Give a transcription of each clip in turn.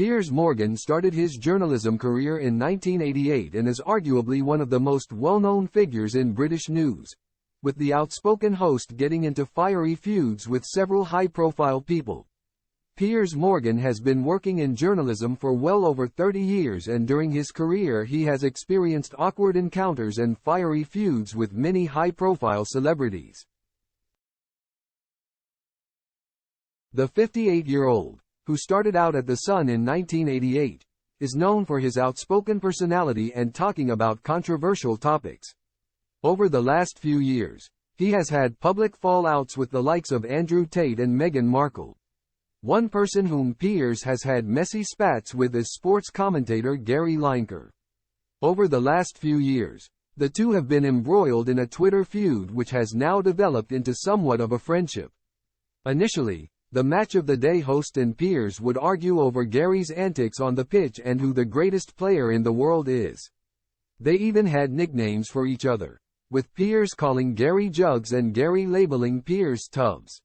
Piers Morgan started his journalism career in 1988 and is arguably one of the most well-known figures in British news, with the outspoken host getting into fiery feuds with several high-profile people. Piers Morgan has been working in journalism for well over 30 years, and during his career he has experienced awkward encounters and fiery feuds with many high-profile celebrities. The 58-year-old, who started out at The Sun in 1988, is known for his outspoken personality and talking about controversial topics. Over the last few years, he has had public fallouts with the likes of Andrew Tate and Meghan Markle. One person whom Piers has had messy spats with is sports commentator Gary Lineker. Over the last few years, the two have been embroiled in a Twitter feud which has now developed into somewhat of a friendship. Initially, the Match of the Day host and Piers would argue over Gary's antics on the pitch and who the greatest player in the world is. They even had nicknames for each other, with Piers calling Gary Jugs and Gary labeling Piers Tubs.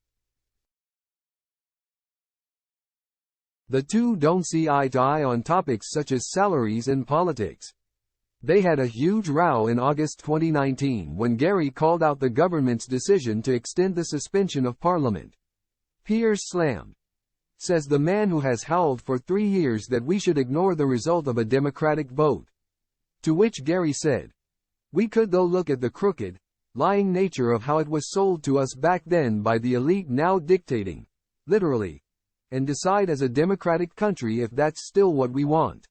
The two don't see eye to eye on topics such as salaries and politics. They had a huge row in August 2019 when Gary called out the government's decision to extend the suspension of Parliament. Piers slammed, says the man who has howled for 3 years that we should ignore the result of a democratic vote. To which Gary said, "We could though look at the crooked, lying nature of how it was sold to us back then by the elite now dictating, literally, and decide as a democratic country if that's still what we want."